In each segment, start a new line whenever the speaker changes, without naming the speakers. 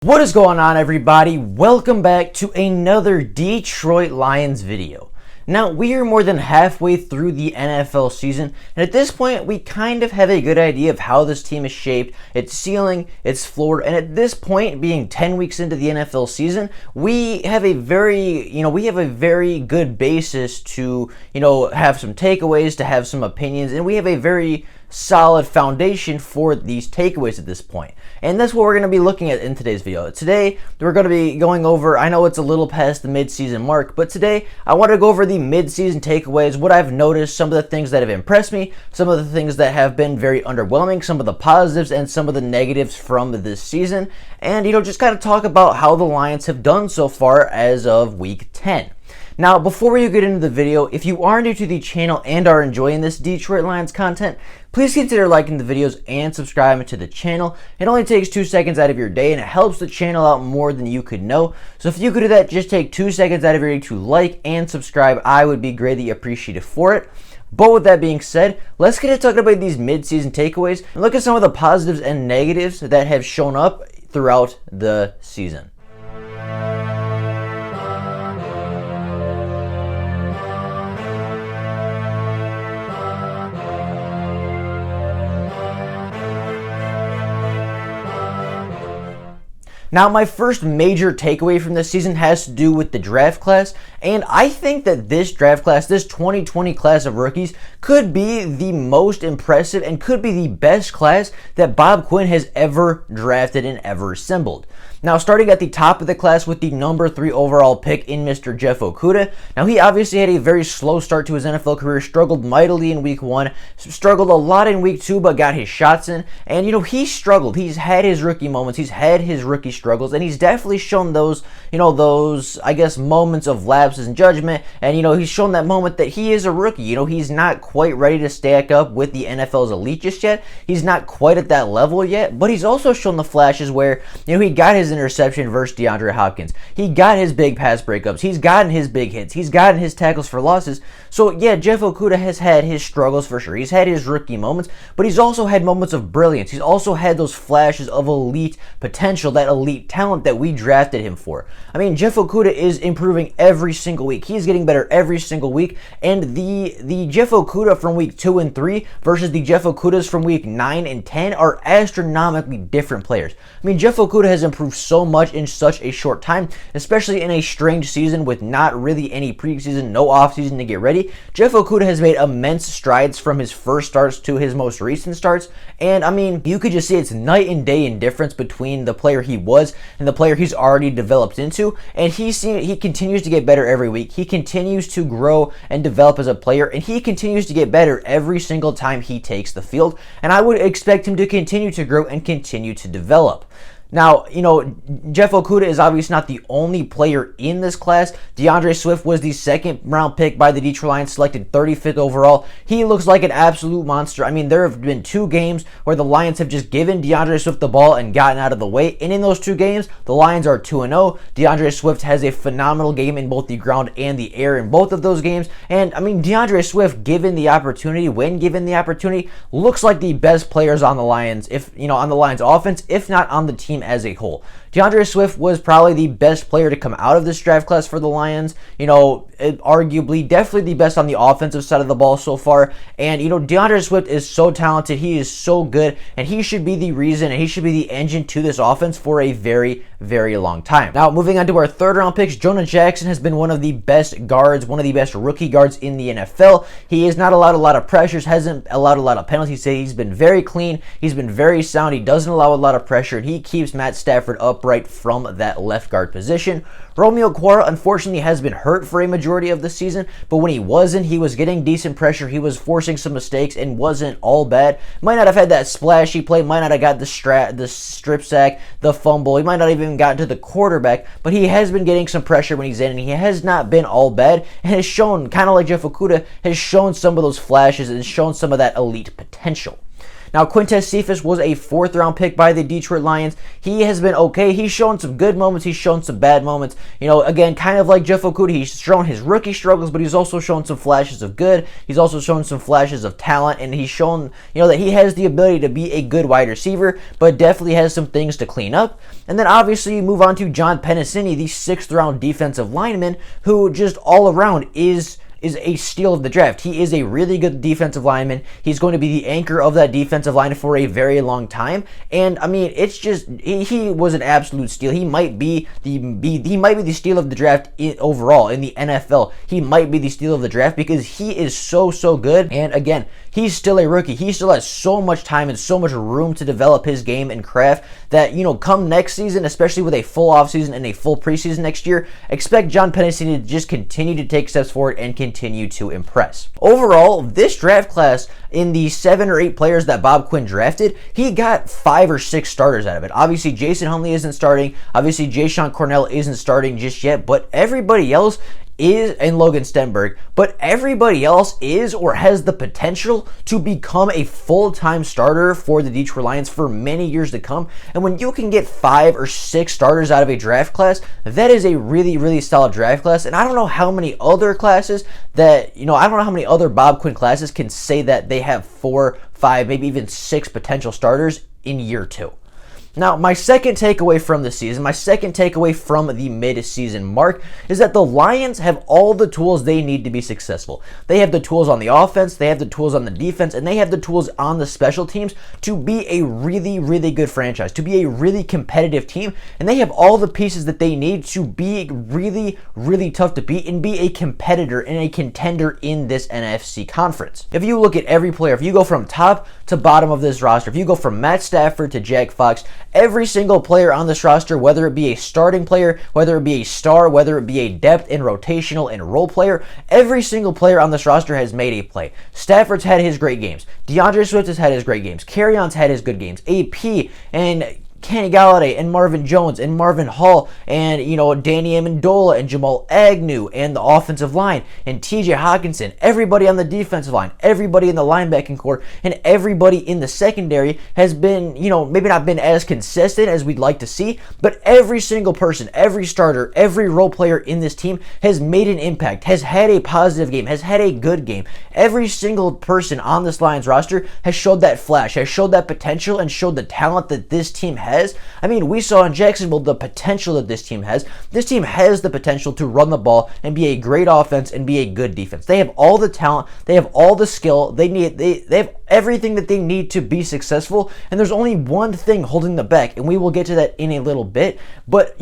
What is going on, everybody? Welcome back to another Detroit Lions video. Now, we are more than halfway through the NFL season, and at this point, we kind of have a good idea of how this team is shaped, its ceiling, its floor, and at this point, being 10 weeks into the NFL season, we have a very good basis to, have some takeaways, to have some opinions, and we have a very solid foundation for these takeaways at this point. And that's what we're going to be looking at in today's video. Today, we're going to be going over, I know it's a little past the mid-season mark, but today I want to go over the mid-season takeaways, what I've noticed, some of the things that have impressed me, some of the things that have been very underwhelming, some of the positives and some of the negatives from this season, and, just kind of talk about how the Lions have done so far as of week 10. Now, before you get into the video, if you are new to the channel and are enjoying this Detroit Lions content, please consider liking the videos and subscribing to the channel. It only takes 2 seconds out of your day and it helps the channel out more than you could know. So if you could do that, just take 2 seconds out of your day to like and subscribe. I would be greatly appreciative for it. But with that being said, let's get to talking about these mid-season takeaways and look at some of the positives and negatives that have shown up throughout the season. Now, my first major takeaway from this season has to do with the draft class, and I think that this draft class, this 2020 class of rookies, could be the most impressive and could be the best class that Bob Quinn has ever drafted and ever assembled. Now, starting at the top of the class with the number 3 overall pick in Mr. Jeff Okudah. Now, he obviously had a very slow start to his NFL career, struggled mightily in week 1, struggled a lot in week 2, but got his shots in. And, he struggled. He's had his rookie moments. He's had his rookie struggles, and he's definitely shown those moments of lapses in judgment. And, he's shown that moment that he is a rookie. He's not quite ready to stack up with the NFL's elite just yet. He's not quite at that level yet, but he's also shown the flashes where, he got his interception versus DeAndre Hopkins. He got his big pass breakups. He's gotten his big hits. He's gotten his tackles for losses. So, yeah, Jeff Okudah has had his struggles for sure. He's had his rookie moments, but he's also had moments of brilliance. He's also had those flashes of elite potential, that elite talent that we drafted him for. I mean, Jeff Okudah is improving every single week. He's getting better every single week, and the Jeff Okudah from week 2 and 3 versus the Jeff Okudahs from week 9 and 10 are astronomically different players. I mean, Jeff Okudah has improved so much in such a short time, especially in a strange season with not really any preseason, no offseason to get ready. Jeff Okudah has made immense strides from his first starts to his most recent starts, and I mean, you could just see it's night and day in difference between the player he was and the player he's already developed into, and he continues to get better every week. He continues to grow and develop as a player, and he continues to get better every single time he takes the field, and I would expect him to continue to grow and continue to develop. Now, Jeff Okudah is obviously not the only player in this class. DeAndre Swift was the second round pick by the Detroit Lions, selected 35th overall. He looks like an absolute monster. I mean, there have been 2 games where the Lions have just given DeAndre Swift the ball and gotten out of the way. And in those 2 games, the Lions are 2-0. DeAndre Swift has a phenomenal game in both the ground and the air in both of those games. And, I mean, DeAndre Swift, when given the opportunity, looks like the best players on the Lions, on the Lions offense, if not on the team as a whole. DeAndre Swift was probably the best player to come out of this draft class for the Lions. Arguably, definitely the best on the offensive side of the ball so far. And, DeAndre Swift is so talented. He is so good. And he should be the reason, and he should be the engine to this offense for a very, very long time. Now, moving on to our 3rd round picks, Jonah Jackson has been one of the best guards, one of the best rookie guards in the NFL. He has not allowed a lot of pressures, hasn't allowed a lot of penalties. He's been very clean. He's been very sound. He doesn't allow a lot of pressure, and he keeps Matt Stafford upright from that left guard position. Romeo Okwara, unfortunately, has been hurt for a majority of the season, but when he wasn't, he was getting decent pressure. He was forcing some mistakes and wasn't all bad. Might not have had that splashy play, might not have got the strip sack, the fumble. He might not have even gotten to the quarterback, but he has been getting some pressure when he's in, and he has not been all bad, and has shown, kind of like Jeff Okudah, has shown some of those flashes and shown some of that elite potential. Now, Quintez Cephas was a 4th round pick by the Detroit Lions. He has been okay. He's shown some good moments. He's shown some bad moments. Again, kind of like Jeff Okudah, he's shown his rookie struggles, but he's also shown some flashes of good. He's also shown some flashes of talent, and he's shown, that he has the ability to be a good wide receiver, but definitely has some things to clean up. And then obviously you move on to John Pennicini, the 6th round defensive lineman, who just all around is a steal of the draft. He is a really good defensive lineman. He's going to be the anchor of that defensive line for a very long time. And I mean, it's just he was an absolute steal. He might be the steal of the draft overall in the NFL. He might be the steal of the draft because he is so good. And again, he's still a rookie. He still has so much time and so much room to develop his game and craft that, come next season, especially with a full offseason and a full preseason next year, expect John Pennicini to just continue to take steps forward and continue to impress. Overall, this draft class, in the 7 or 8 players that Bob Quinn drafted, he got 5 or 6 starters out of it. Obviously, Jason Huntley isn't starting. Obviously, Jayshon Cornell isn't starting just yet, but everybody else is, and Logan Stenberg, but everybody else is or has the potential to become a full-time starter for the Detroit Lions for many years to come. And when you can get 5 or 6 starters out of a draft class, that is a really solid draft class. And I don't know how many other classes that, I don't know how many other Bob Quinn classes can say that they have 4, 5, maybe even 6 potential starters in year 2. Now, my second takeaway from the season, my second takeaway from the mid-season mark, is that the Lions have all the tools they need to be successful. They have the tools on the offense, they have the tools on the defense, and they have the tools on the special teams to be a really good franchise, to be a really competitive team, and they have all the pieces that they need to be really tough to beat and be a competitor and a contender in this NFC conference. If you look at every player, if you go from top to bottom of this roster, if you go from Matt Stafford to Jack Fox, every single player on this roster, whether it be a starting player, whether it be a star, whether it be a depth and rotational and role player, every single player on this roster has made a play. Stafford's had his great games. DeAndre Swift has had his great games. Kerryon's had his good games. AP and Kenny Galladay and Marvin Jones and Marvin Hall and, Danny Amendola and Jamal Agnew and the offensive line and TJ Hawkinson, everybody on the defensive line, everybody in the linebacking core, and everybody in the secondary has been, maybe not been as consistent as we'd like to see, but every single person, every starter, every role player in this team has made an impact, has had a positive game, has had a good game. Every single person on this Lions roster has showed that flash, has showed that potential, and showed the talent that this team has. I mean, we saw in Jacksonville the potential that this team has. This team has the potential to run the ball and be a great offense and be a good defense. They have all the talent. They have all the skill. They have everything that they need to be successful. And there's only one thing holding them back, and we will get to that in a little bit. But,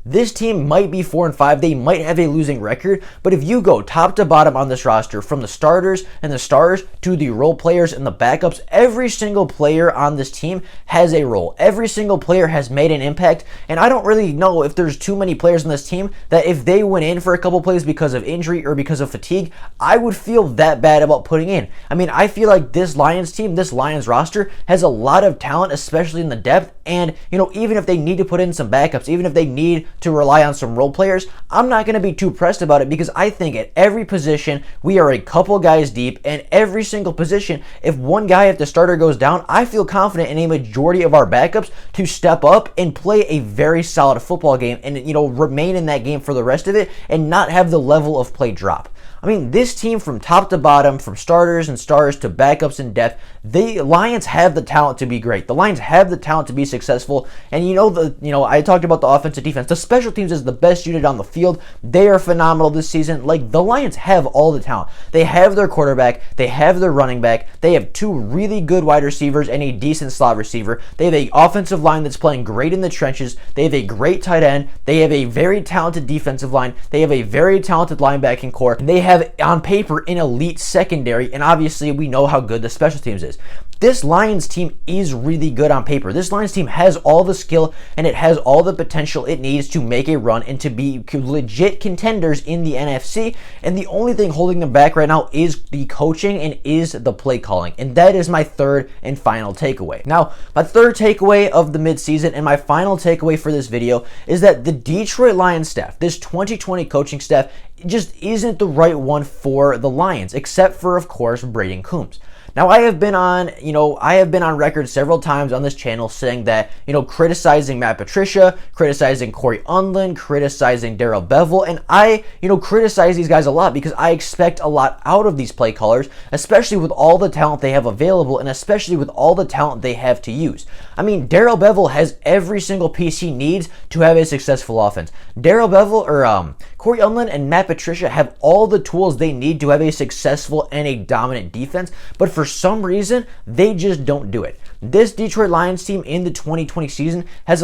this team might be 4-5. They might have a losing record, but if you go top to bottom on this roster, from the starters and the stars to the role players and the backups, every single player on this team has a role. Every single player has made an impact, and I don't really know if there's too many players on this team that if they went in for a couple plays because of injury or because of fatigue, I would feel that bad about putting in. I feel like this Lions team, this Lions roster has a lot of talent, especially in the depth, and, even if they need to put in some backups, even if they need to rely on some role players, I'm not going to be too pressed about it because I think at every position we are a couple guys deep, and every single position, if one guy at the starter goes down, I feel confident in a majority of our backups to step up and play a very solid football game and, remain in that game for the rest of it and not have the level of play drop. This team from top to bottom, from starters and stars to backups and depth, the Lions have the talent to be great. The Lions have the talent to be successful. And I talked about the offense and defense. The special teams is the best unit on the field. They are phenomenal this season. The Lions have all the talent. They have their quarterback. They have their running back. They have 2 really good wide receivers and a decent slot receiver. They have an offensive line that's playing great in the trenches. They have a great tight end. They have a very talented defensive line. They have a very talented linebacking core. And they have on paper an elite secondary, and obviously we know how good the special teams is. This Lions team is really good on paper. This Lions team has all the skill and it has all the potential it needs to make a run and to be legit contenders in the NFC. And the only thing holding them back right now is the coaching and is the play calling. And that is my third and final takeaway. Now, my third takeaway of the midseason and my final takeaway for this video is that the Detroit Lions staff, this 2020 coaching staff, just isn't the right one for the Lions, except for, of course, Braden Coombs. Now, I have been on record several times on this channel saying that, criticizing Matt Patricia, criticizing Corey Undlin, criticizing Darrell Bevell, and I, criticize these guys a lot because I expect a lot out of these play callers, especially with all the talent they have available and especially with all the talent they have to use. I mean, Darrell Bevell has every single piece he needs to have a successful offense. Darrell Bevell or Corey Undlin and Matt Patricia have all the tools they need to have a successful and a dominant defense, but for some reason, they just don't do it. This Detroit Lions team in the 2020 season has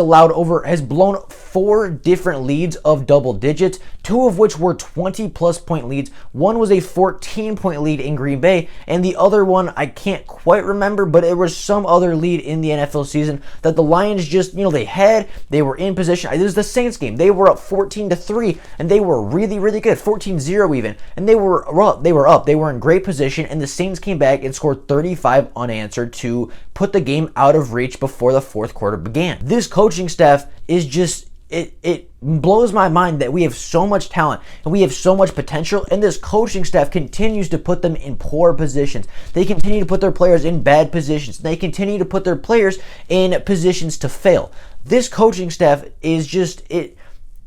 blown 4 different leads of double digits, 2 of which were 20-plus point leads. One was a 14-point lead in Green Bay, and the other one I can't quite remember, but it was some other lead in the NFL season that the Lions just, they were in position. It was the Saints game. They were up 14-3, and they were really, really good, 14-0 even, and they were up. They were in great position, and the Saints came back and scored 35 unanswered to put the game out of reach before the fourth quarter began. This coaching staff is just, it blows my mind that we have so much talent and we have so much potential, and this coaching staff continues to put them in poor positions. They continue to put their players in bad positions. They continue to put their players in positions to fail. This coaching staff is just,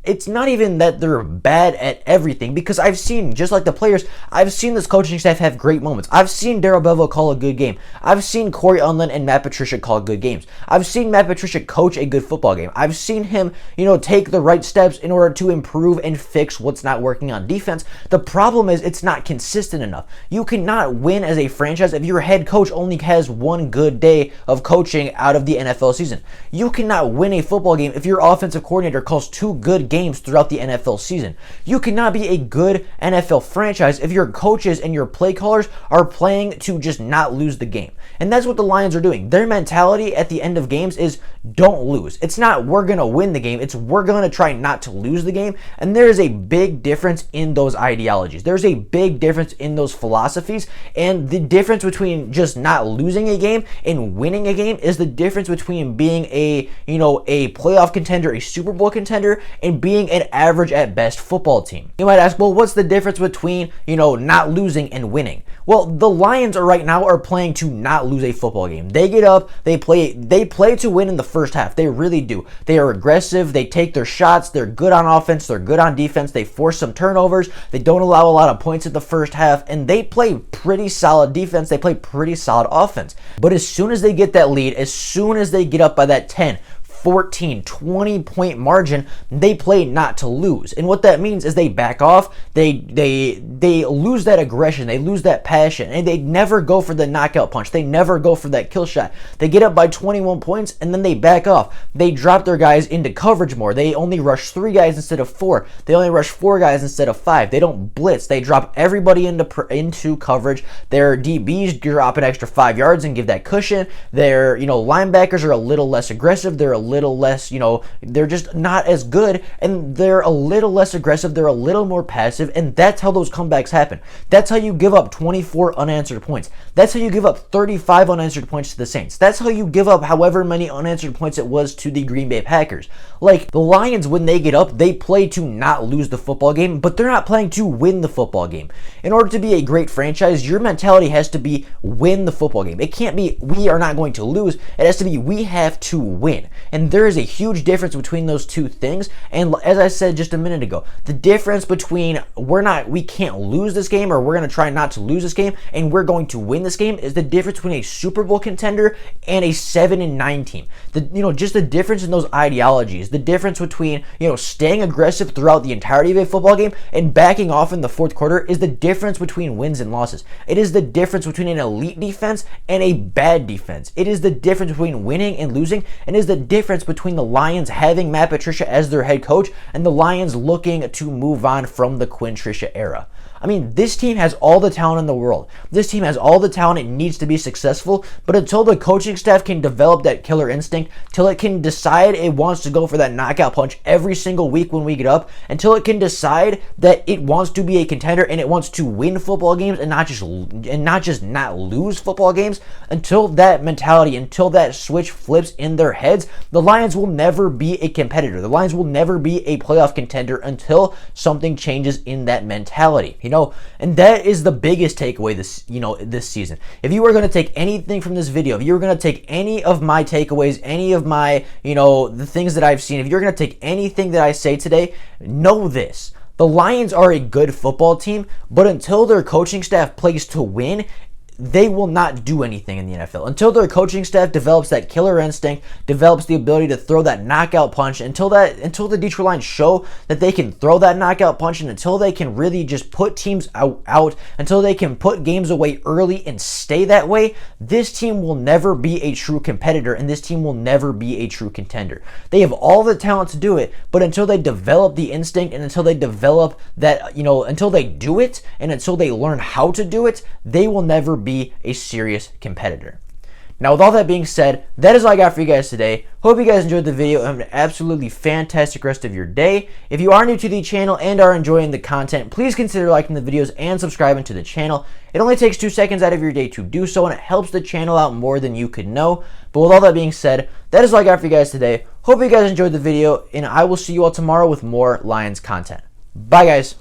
it's not even that they're bad at everything, because I've seen, just like the players, I've seen this coaching staff have great moments. I've seen Darrell Bevell call a good game. I've seen Corey Undlin and Matt Patricia call good games. I've seen Matt Patricia coach a good football game. I've seen him, take the right steps in order to improve and fix what's not working on defense. The problem is it's not consistent enough. You cannot win as a franchise if your head coach only has one good day of coaching out of the NFL season. You cannot win a football game if your offensive coordinator calls 2 good games throughout the NFL season. You cannot be a good NFL franchise if your coaches and your play callers are playing to just not lose the game. And that's what the Lions are doing. Their mentality at the end of games is don't lose. It's not we're going to win the game. It's we're going to try not to lose the game. And there is a big difference in those ideologies. There's a big difference in those philosophies. And the difference between just not losing a game and winning a game is the difference between being a playoff contender, a Super Bowl contender, and being an average at best football team. You might ask, well, what's the difference between, not losing and winning? Well, the Lions right now are playing to not lose a football game. They get up, they play to win in the first half. They really do. They are aggressive, they take their shots, they're good on offense, they're good on defense, they force some turnovers, they don't allow a lot of points in the first half, and they play pretty solid defense, they play pretty solid offense. But as soon as they get that lead, as soon as they get up by that 10, 14, 20-point margin, they play not to lose. And what that means is they back off, they lose that aggression, they lose that passion, and they never go for the knockout punch. They never go for that kill shot. They get up by 21 points, and then they back off. They drop their guys into coverage more. They only rush 3 guys instead of 4. They only rush 4 guys instead of 5. They don't blitz. They drop everybody into coverage. Their DBs drop an extra 5 yards and give that cushion. Their, linebackers are a little less aggressive. They're a little less, they're just not as good, and they're a little less aggressive, they're a little more passive, and that's how those comebacks happen. That's how you give up 24 unanswered points. That's how you give up 35 unanswered points to the Saints. That's how you give up however many unanswered points it was to the Green Bay Packers. Like, the Lions, when they get up, they play to not lose the football game, but they're not playing to win the football game. In order to be a great franchise, your mentality has to be win the football game. It can't be we are not going to lose. It has to be we have to win. And there is a huge difference between those two things. And as I said just a minute ago, the difference between we can't lose this game, or we're going to try not to lose this game, and we're going to win this game, is the difference between a Super Bowl contender and a 7-9 team. Just the difference in those ideologies, the difference between, staying aggressive throughout the entirety of a football game and backing off in the fourth quarter is the difference between wins and losses. It is the difference between an elite defense and a bad defense. It is the difference between winning and losing, and is the difference between the Lions having Matt Patricia as their head coach and the Lions looking to move on from the Quinn Tricia era. I mean, this team has all the talent in the world. This team has all the talent it needs to be successful, but until the coaching staff can develop that killer instinct, till it can decide it wants to go for that knockout punch every single week when we get up, until it can decide that it wants to be a contender and it wants to win football games and not just not lose football games, until that mentality, until that switch flips in their heads, the Lions will never be a competitor. The Lions will never be a playoff contender until something changes in that mentality. And that is the biggest takeaway this season. If you were going to take anything from this video, if you were going to take any of my takeaways, any of my, the things that I've seen, if you're going to take anything that I say today, know this. The Lions are a good football team, but until their coaching staff plays to win, they will not do anything in the NFL. Until their coaching staff develops that killer instinct, develops the ability to throw that knockout punch, until the Detroit Lions show that they can throw that knockout punch, and until they can really just put teams out, until they can put games away early and stay that way, this team will never be a true competitor, and this team will never be a true contender. They have all the talent to do it, but until they develop the instinct, and until they develop that, until they do it, and until they learn how to do it, they will never be a serious competitor. Now, with all that being said, that is all I got for you guys today. Hope you guys enjoyed the video and have an absolutely fantastic rest of your day. If you are new to the channel and are enjoying the content, please consider liking the videos and subscribing to the channel. It only takes 2 seconds out of your day to do so, and it helps the channel out more than you could know. But with all that being said, that is all I got for you guys today. Hope you guys enjoyed the video, and I will see you all tomorrow with more Lions content. Bye, guys.